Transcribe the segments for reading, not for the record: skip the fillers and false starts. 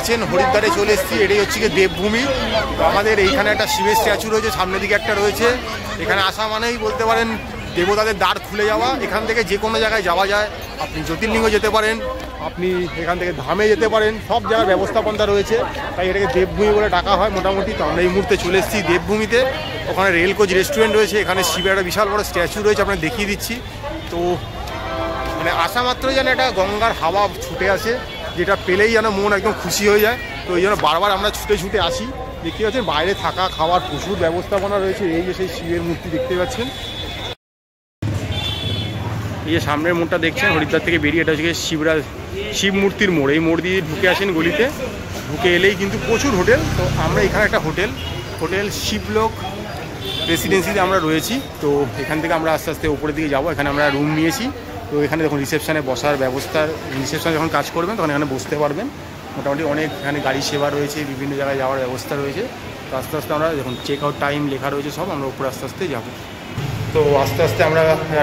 পাচ্ছেন হরিদ্বারে চলে এসেছি। এটাই হচ্ছে গিয়ে দেবভূমি। তো আমাদের এইখানে একটা শিবের স্ট্যাচু রয়েছে, সামনের দিকে একটা রয়েছে। এখানে আসা মানেই বলতে পারেন দেবতাদের দ্বার খুলে যাওয়া। এখান থেকে যে কোনো জায়গায় যাওয়া যায়। আপনি জ্যোতির্লিঙ্গ যেতে পারেন, আপনি এখান থেকে ধামে যেতে পারেন, সব জায়গার ব্যবস্থাপনা রয়েছে। তাই এটাকে দেবভূমি বলে ডাকা হয় মোটামুটি। তো আমরা এই মুহূর্তে চলে এসেছি দেবভূমিতে। ওখানে রেলকোচ রেস্টুরেন্ট রয়েছে, এখানে শিবের একটা বিশাল বড় স্ট্যাচু রয়েছে, আপনাকে দেখিয়ে দিচ্ছি। তো মানে আসা মাত্রই যেন একটা গঙ্গার হাওয়া ছুটে আসে, যেটা পেলেই যেন মন একদম খুশি হয়ে যায়। তো এই জন্য বারবার আমরা ছুটে ছুটে আসি। দেখতে পাচ্ছেন বাইরে থাকা খাওয়ার প্রচুর ব্যবস্থাপনা রয়েছে। এই যে সেই শিবের মূর্তি দেখতে পাচ্ছেন, এই যে সামনের মোড়টা দেখছেন হরিদ্বার থেকে বেরিয়ে, এটা হচ্ছে শিব মূর্তির মোড়। এই মোড় দিয়ে ঢুকে আসেন গলিতে, ঢুকে এলেই কিন্তু প্রচুর হোটেল। তো আমরা এখানে একটা হোটেল শিবলোক রেসিডেন্সিতে আমরা রয়েছি। তো এখান থেকে আমরা আস্তে আস্তে উপরের দিকে যাবো। এখানে আমরা রুম নিয়েছি। তো এখানে দেখুন রিসেপশানে বসার ব্যবস্থা, রিসেপশানে যখন কাজ করবেন তখন এখানে বসতে পারবেন। মোটামুটি অনেক এখানে গাড়ি সেবা রয়েছে, বিভিন্ন জায়গায় যাওয়ার ব্যবস্থা রয়েছে। তো আস্তে আস্তে আমরা যখন চেক আউট টাইম লেখা রয়েছে সব, আমরা উপরে আস্তে আস্তে যাবো। তো আস্তে আস্তে আমরা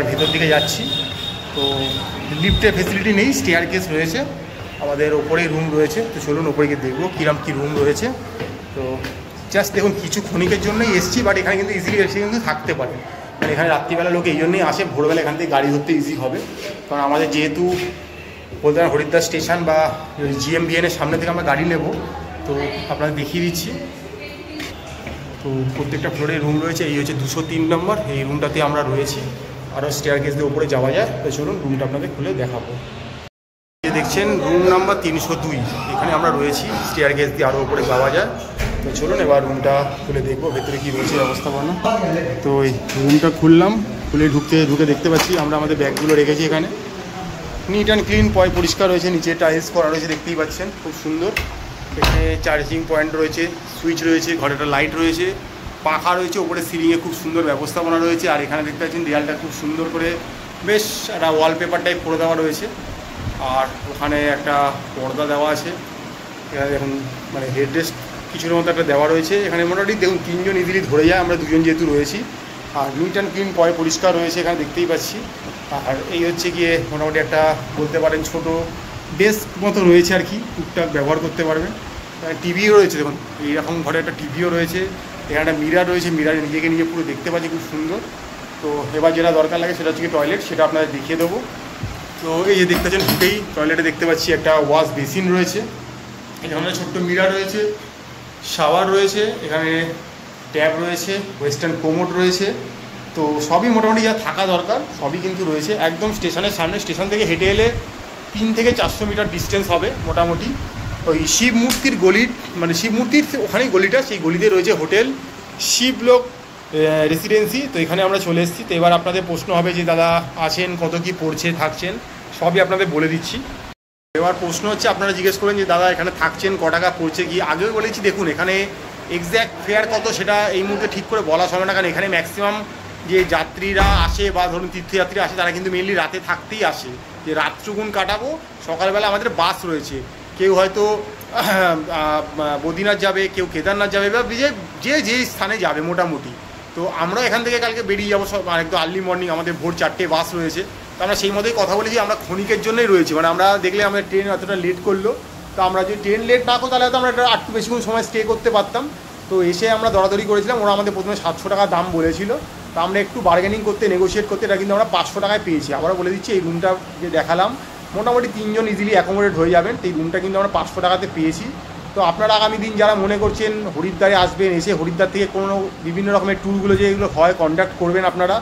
ভেতর দিকে যাচ্ছি। তো লিফটের ফেসিলিটি নেই, স্টেয়ার কেস রয়েছে। আমাদের ওপরেই রুম রয়েছে। তো চলুন ওপরে গিয়ে দেখবো কীরকম কী রুম রয়েছে। তো জাস্ট দেখুন কিছু ক্ষণিকের জন্যই এসছি, বাট এখানে কিন্তু ইজিলি এসে কিন্তু থাকতে পারে। মানে এখানে রাত্রিবেলা লোক এই জন্যই আসে, ভোরবেলা এখান থেকে গাড়ি ধরতে ইজি হবে। কারণ আমাদের যেহেতু বলতে পারেন হরিদ্বার স্টেশন বা জিএমবিএনের সামনে থেকে আমরা গাড়ি নেব। তো আপনাদের দেখিয়ে দিচ্ছি। তো প্রত্যেকটা ফ্লোরে রুম রয়েছে। এই হচ্ছে 203 নম্বর, এই রুমটাতে আমরা রয়েছি। আরও স্টেয়ার কেস দিয়ে উপরে যাওয়া যায়। তো চলুন রুমটা আপনাদের খুলে দেখাবো। দেখছেন রুম নাম্বার 302, এখানে আমরা রয়েছি। স্টেয়ার কেস দিয়ে আরও উপরে যাওয়া যায়। তো চলুন এবার রুমটা খুলে দেখবো ভেতরে কী রয়েছে ব্যবস্থাপনা। তো এই রুমটা খুললাম, খুলে ঢুকে দেখতে পাচ্ছি আমরা আমাদের ব্যাগগুলো রেখেছি এখানে। নিট অ্যান্ড ক্লিন, পরিষ্কার রয়েছে। নিচে টাইলস করা রয়েছে, দেখতেই পাচ্ছেন খুব সুন্দর। এখানে চার্জিং পয়েন্ট রয়েছে, সুইচ রয়েছে, ঘরে একটা লাইট রয়েছে, পাখা রয়েছে, ওপরে সিলিংয়ে খুব সুন্দর ব্যবস্থাপনা রয়েছে। আর এখানে দেখতে পাচ্ছেন দেয়ালটা খুব সুন্দর করে বেশ একটা ওয়ালপেপার টাইপ করে দেওয়া রয়েছে। আর ওখানে একটা পর্দা দেওয়া আছে। এখানে দেখুন মানে হেডরেস্ট কিছুর মতো একটা দেওয়া রয়েছে। এখানে মোটামুটি দেখুন 3 জন ইজিলি ধরে যায়, আমরা 2 জন যেহেতু রয়েছি। আর নিট অ্যান্ড ক্লিন পরিষ্কার রয়েছে এখানে, দেখতেই পাচ্ছি। আর এই হচ্ছে গিয়ে মোটামুটি একটা বলতে পারেন ছোটো ডেস্ক মতো রয়েছে আর কি, টুকটাক ব্যবহার করতে পারবেন। টিভিও রয়েছে, দেখুন এইরকম ঘরে একটা টিভিও রয়েছে। এখানে একটা মিরার রয়েছে, মিরারে নিজেকে নিজে পুরো দেখতে পাচ্ছি, খুব সুন্দর। তো এবার যেটা দরকার লাগে সেটা হচ্ছে কি টয়লেট, সেটা আপনাদের দেখিয়ে দেবো। তো এই যে দেখতে পাচ্ছেন ঢুকেই টয়লেটে দেখতে পাচ্ছি একটা ওয়াশ বেসিন রয়েছে। এখানে ছোট্ট মিরার রয়েছে, শাওয়ার রয়েছে, এখানে ট্যাপ রয়েছে, ওয়েস্টার্ন কোমোড রয়েছে। তো সবই মোটামুটি যা থাকা দরকার সবই কিন্তু রয়েছে। একদম স্টেশনের সামনে, স্টেশন থেকে হেঁটে এলে 3 থেকে 400 মিটার ডিস্টেন্স হবে মোটামুটি। ওই শিব মূর্তির গলির মানে শিব মূর্তির ওখানেই গলিটা, সেই গলিতে রয়েছে হোটেল শিবলোক রেসিডেন্সি। তো এখানে আমরা চলে এসেছি। তো এবার আপনাদের প্রশ্ন হবে যে দাদা আছেন, কত কি পড়ছে, থাকছেন, সবই আপনাদের বলে দিচ্ছি। এবার প্রশ্ন হচ্ছে আপনারা জিজ্ঞেস করেন যে দাদা এখানে থাকছেন ক টাকা পড়ছে কি। আগেও বলেছি দেখুন এখানে এক্স্যাক্ট ফেয়ার কত সেটা এই মুহূর্তে ঠিক করে বলা হবে না, কারণ এখানে ম্যাক্সিমাম যে যাত্রীরা আসে বা ধরুন তীর্থযাত্রীরা আসে তারা কিন্তু মেনলি রাতে থাকতেই আসে, যে রাতটুকুন কাটাবো। সকালবেলা আমাদের বাস রয়েছে, কেউ হয়তো বদ্রীনাথ যাবে, কেউ কেদারনাথ যাবে, বা যে স্থানে যাবে মোটামুটি। তো আমরা এখান থেকে কালকে বেরিয়ে যাবো সব একদম আর্লি মর্নিং, আমাদের ভোর 4টে বাস রয়েছে। তো আমরা সেই মতোই কথা বলেছি, আমরা ক্ষণিকের জন্যই রয়েছি। মানে আমরা দেখলে আমাদের ট্রেন এতটা লেট করলো, তো আমরা যদি ট্রেন লেট না করতো তাহলে হয়তো আমরা একটু বেশিক্ষণ সময় স্টে করতে পারতাম। তো এসে আমরা দরাদরি করেছিলাম, ওরা আমাদের প্রথমে 700 টাকা দাম বলেছিল। তো আমরা একটু বার্গেনিং করতে, নেগোশিয়েট করতে এটা কিন্তু আমরা 500 টাকায় পেয়েছি। আবারও বলে দিচ্ছি এই রুমটা যে দেখালাম মোটামুটি 3 জন ইজিলি অ্যাকোমোডেট হয়ে যাবেন। তো এই রুমটা কিন্তু আমরা 500 টাকাতে পেয়েছি। তো আপনারা আগামী দিন যারা মনে করছেন হরিদ্বারে আসবেন, এসে হরিদ্বার থেকে কোনো বিভিন্ন রকমের ট্যুরগুলো যেগুলো হয় কন্ডাক্ট করবেন আপনারা।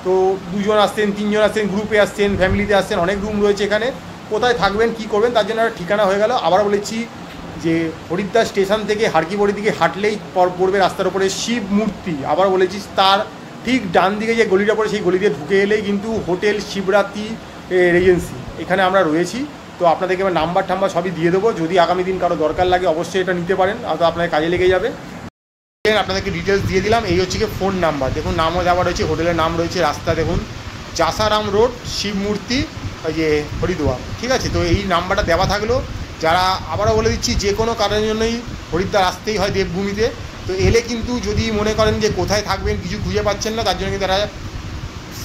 তো 2 জন আসছেন, 3 জন আসছেন, গ্রুপে আসছেন, ফ্যামিলিতে আসছেন, অনেক রুম রয়েছে এখানে। কোথায় থাকবেন, কি করবেন, তার জন্য একটা ঠিকানা হয়ে গেল। আবার বলেছি যে হরিদ্বার স্টেশন থেকে হারকিপড়ির দিকে হাঁটলেই পড়বে রাস্তার উপরে শিব মূর্তি। আবার বলেছি তার ঠিক ডান দিকে যে গলিটা পড়ে সেই গলি দিয়ে ঢুকে এলেই কিন্তু হোটেল শিবরাত্রি রেজেন্সি, এখানে আমরা রয়েছি। তো আপনাদেরকে এবার নাম্বার টাম্বার সবই দিয়ে দেবো, যদি আগামী দিন কারো দরকার লাগে অবশ্যই এটা নিতে পারেন, আর তো আপনার কাজে লেগে যাবে। আপনাদেরকে ডিটেলস দিয়ে দিলাম। এই হচ্ছে কি ফোন নাম্বার, দেখুন নামও দেওয়া রয়েছে, হোটেলের নাম রয়েছে, রাস্তা দেখুন জাসারাম রোড, শিব মূর্তি, ওই যে হরিদ্বার, ঠিক আছে। তো এই নাম্বারটা দেওয়া থাকলো। যারা আবারও বলে দিচ্ছি যে কোনো কারণের জন্যই হরিদ্বার আসতেই হয় দেবভূমিতে। তো এলে কিন্তু যদি মনে করেন যে কোথায় থাকবেন কিছু খুঁজে পাচ্ছেন না, তার জন্য কিন্তু তারা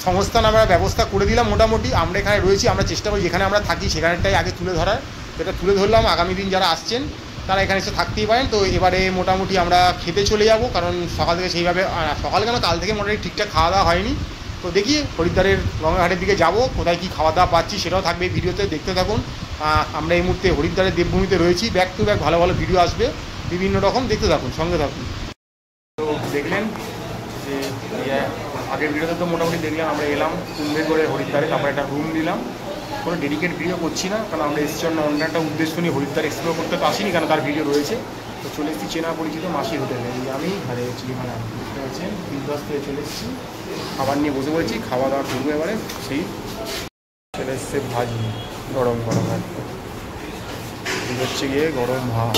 সংস্থান আমরা ব্যবস্থা করে দিলাম মোটামুটি। আমরা এখানে রয়েছি, আমরা চেষ্টা করি যেখানে আমরা থাকি সেখানেরটাই আগে তুলে ধরার, সেটা তুলে ধরলাম। আগামী দিন যারা আসছেন তারা এখানে এসে থাকতেই পারেন। তো এবারে মোটামুটি আমরা খেতে চলে যাব, কারণ সকাল থেকে সেইভাবে সকাল কেন কাল থেকে মোটামুটি ঠিকঠাক খাওয়া দাওয়া হয়নি। তো দেখি হরিদ্বারের গঙ্গাঘাটের দিকে যাব, কোথায় কী খাওয়া দাওয়া পাচ্ছি সেটাও থাকবে ভিডিওতে, দেখতে থাকুন। আমরা এই মুহূর্তে হরিদ্বারের দেবভূমিতে রয়েছি, ব্যাক টু ব্যাক ভালো ভালো ভিডিও আসবে বিভিন্ন রকম, দেখতে থাকুন, সঙ্গে থাকুন। তো দেখলেন যে আগের ভিডিওতে তো মোটামুটি দেখলাম আমরা এলাম কুম্ভে করে হরিদ্বারে, তারপরে একটা রুম নিলাম। কোনো ডেডিকেট ভিডিও করছি না, কারণ আমরা এসেছি অন্য একটা উদ্দেশ্য নিয়ে, হরিদ্বার এক্সপ্লোর করতে তো আসিনি, কারণ তার ভিডিও রয়েছে। তো চলে এসেছি চেনা পরিচিত মাসি হোটেলে, আমি আরে চিড়িখানা বুঝতে পারছেন বিন্দাস থেকে চলে এসেছি, খাবার নিয়ে বসে পড়েছি, খাওয়া দাওয়া করবো এবারে। সেই চলে এসছে ভাজি গরম গরম, এই হচ্ছে গিয়ে গরম ভাত।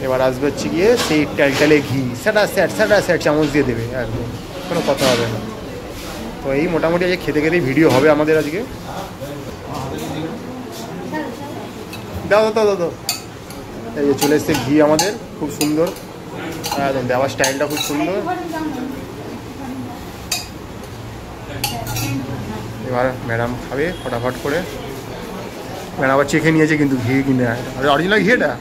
এবার আসবে হচ্ছে গিয়ে সেই টালটালে ঘি, স্যাটা স্যাট চামচ দিয়ে দেবে, একদম কোনো কথা হবে না। তো এই মোটামুটি আজকে খেতে খেতেই ভিডিও হবে আমাদের আজকে। দাও দাও দাও দাও, এই যে চলে এসছে ঘি আমাদের, খুব সুন্দর একদম, দেওয়ার স্টাইলটা খুব সুন্দর। এবার ম্যাডাম খাবে ফটাফট করে, ম্যাডাম আবার চেখে নিয়েছে কিন্তু ঘি কিনে, অরিজিনাল ঘি এটা।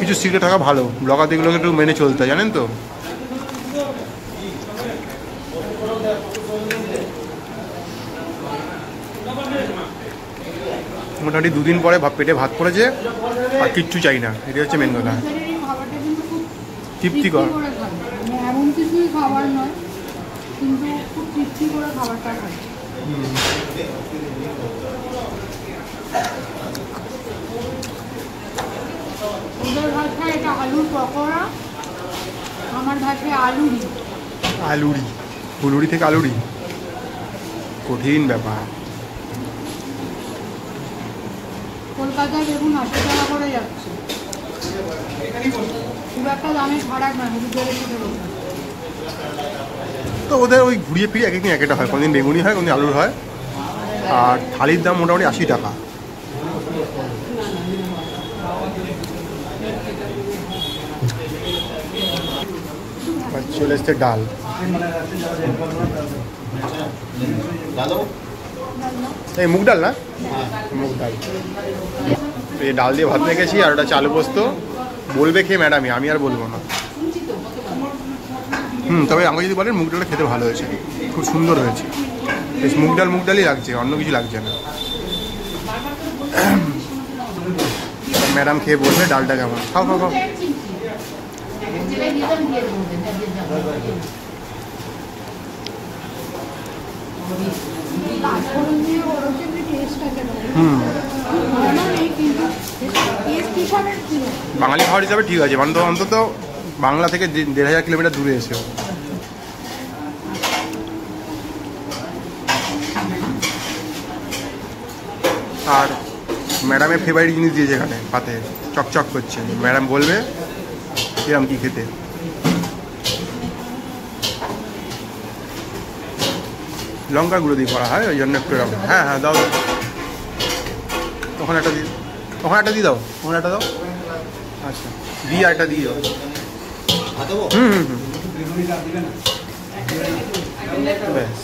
কিছু সিক্রেট থাকা ভালো, ব্লগার এগুলোকে একটু মেনে চলতে হয়, জানেন তো। মোটামুটি দুদিন পরে পেটে ভাত পড়েছে, আর কিচ্ছু চাই না, এটা হচ্ছে মেন কথা। তৃপ্তিকর, এমন কিছুই খাবার নয়, কিন্তু খুব তৃপ্তি করে খাবারটা খাই। ওদের ভাষায় এটা আলুর পকোড়া, আমার ভাষায় আলুরি। আলুরি, ফুলুরি থেকে আলুরি, কঠিন ব্যাপার। কলকাতায় দেখুন 80 টাকা করে যাচ্ছে, খুব একটা দামে খারাপ নয় হরিদ্বারের সাথে। তো ওদের ওই ঘুরিয়ে ফিরিয়ে এক একদিন এক একটা হয়, কোনদিন বেগুনি হয়, কোনদিন আলুর হয়। আর থালির দাম মোটামুটি 80 টাকা। চলে এসছে ডাল, এই মুগ ডাল না, মুগ ডাল, এই ডাল দিয়ে ভাত রেখেছি। আর ওটা চালু পোস্ত বলবে খেয়ে ম্যাডামই, আমি আর বলবো না। তবে আমাকে যদি বলেন মুগ ডালটা খেতে ভালো হয়েছে, খুব সুন্দর হয়েছে, বেশ মুগ ডালই লাগছে, অন্য কিছু লাগছে না। ম্যাডাম খেয়ে বলবে ডালটা কেমন, খাও খাও খাও। বাঙালি খাবার হিসাবে ঠিক আছে, অন্তত বাংলা থেকে 1500 কিলোমিটার দূরে এসেও। আর ম্যাডামের ফেভারিট জিনিস দিয়েছে এখানে, পাতে চকচক করছে, ম্যাডাম বলবে এরকম কি খেতে। লঙ্কার গুঁড়ো দিয়ে করা হয়, ওই জন্য একটু এরকম। হ্যাঁ হ্যাঁ দাও, ওখানে একটা দিয়ে, ওখানে একটা দিয়ে দাও, ওখানে একটা দাও। আচ্ছা দিয়ে একটা দিয়ে দাও। ব্যাস,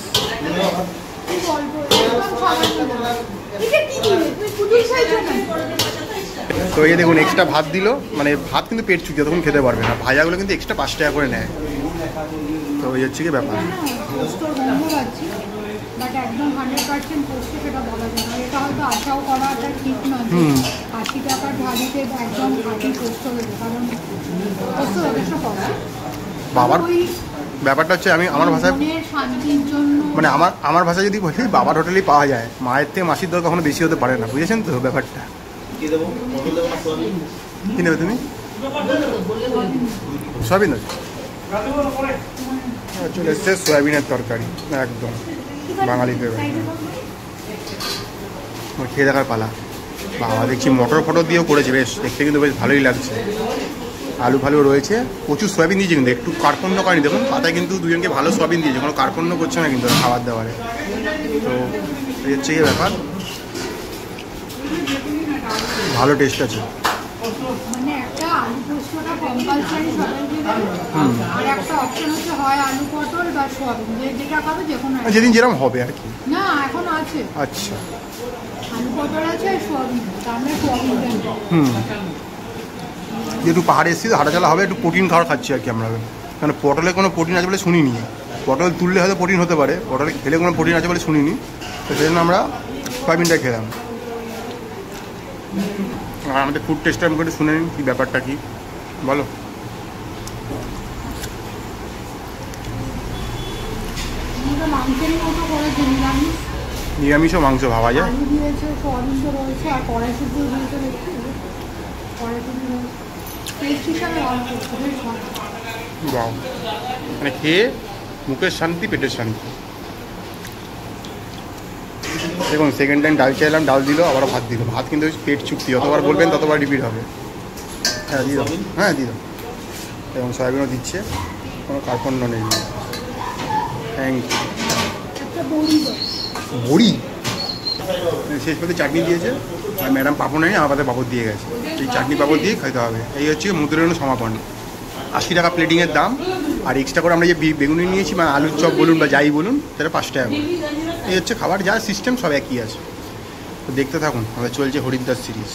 তো এই দেখুন এক্সট্রা ভাত দিল, মানে ভাত কিন্তু পেট চুকিয়ে তখন খেতে পারবে না, ভাজাগুলো কিন্তু এক্সট্রা 5 টাকা করে নেয়। তো এই হচ্ছে কি ব্যাপার। বাট একদম 100% পোস্টে সেটা বলা যায় না, এটা হয়তো আশাও করাটা ঠিক নয় 80 টাকার ঢালিতে একদম খাঁটি পোস্ত দেবে, কারণ পোস্ত যথেষ্ট করা বাবার ব্যাপারটা হচ্ছে। আমি আমার ভাষায় শান্তির জন্য, মানে আমার ভাষায় যদি বলি বাবার হোটেলেই পাওয়া যায়, মায়ের থেকে মাসির দর কখনো বেশি হতে পারে না, বুঝেছেন তো ব্যাপারটা। কি নেবে তুমি? সয়াবিন আছে, চলে এসছে সয়াবিনের তরকারি, একদম বাঙালি ফেভারিট। খেয়ে দেখার পালা। বাবা দেখছি মটর ফটর দিয়েও করেছে, বেশ দেখতে কিন্তু বেশ ভালোই লাগছে। আলু ফালু রয়েছে, প্রচুর সয়াবিন দিয়েছে কিন্তু, একটু কার্পণ্য করেনি। দেখুন পাতায় কিন্তু দুজনকে ভালো সয়াবিন দিয়েছে, কোনো কার্পণ্য করছে না কিন্তু খাবার দাবারে। তো এই হচ্ছে এই ব্যাপার, ভালো টেস্ট আছে। মিক্সটা কম্পালসারি সবাইকে দেবে। আর একটা অপশন হচ্ছে হয় আলু পটল বা সোয়াবিন, যেটা খাবে যে কোনো একটা। যেদিন যেরকম হবে আর কি। না এখন আছে, আচ্ছা, আলু পটল আছে আর সোয়াবিন, তা আমরা সোয়াবিন দেবো। যেহেতু পাহাড়ে এসেছি তো হাঁটাচলা হবে, একটু প্রোটিন খাবার খাচ্ছি আর কি আমরা, কারণ পটলে কোনো প্রোটিন আছে বলে শুনিনি। পটল তুললে হয়তো প্রোটিন হতে পারে, পটল খেলে কোনো প্রোটিন আছে বলে শুনিনি, তো সেই জন্য আমরা সয়াবিনটা খেলাম। আর আমাদের ফুড টেস্টটা আমি একটু শুনে নিন কী ব্যাপারটা কী বলো। আমরা মাংসের মতো করেছি, নিরামিষ, নিরামিষও মাংস ভাবা যায়। আলু দিয়েছে, সোয়াবিন তো রয়েছে, আর কড়াইশুঁটি দিয়েছে, দেখছি কড়াইশুঁটি রয়েছে, টেস্ট হিসাবে ভালো করছে, বেশ ভালো। বাহ, মানে খেয়ে মুখের শান্তি পেটের শান্তি। দেখুন সেকেন্ড টাইম ডাল চাইলাম, ডাল দিল, আবার ভাত দিল। ভাত কিন্তু পেট চুক্তি, যতবার বলবেন ততবার রিপিট হবে। হ্যাঁ দিয়ে দাও, হ্যাঁ দিয়ে দাও। এবং সয়াবিনও দিচ্ছে, কোনো কার্পণ্য নেই। Thank you. একটা বড়ি দাও। বড়ি শেষ পথে চাটনি দিয়েছে, আর ম্যাডাম পাপড় নেয়নি, আমাদের পাপড় দিয়ে গেছে। এই চাটনি পাপড় দিয়ে খেতে হবে। এই হচ্ছে মুদ্রের সমাপন। 80 টাকা প্লেটিংয়ের দাম, আর এক্সট্রা করে আমরা যে বেগুনি নিয়েছি, মানে আলুর চপ বলুন বা যাই বলুন, সেটা 5 টাকা করে। এই হচ্ছে খাবার, যা সিস্টেম সব একই আছে। তো দেখতে থাকুন, আমাদের চলছে হরিদ্বার সিরিজ।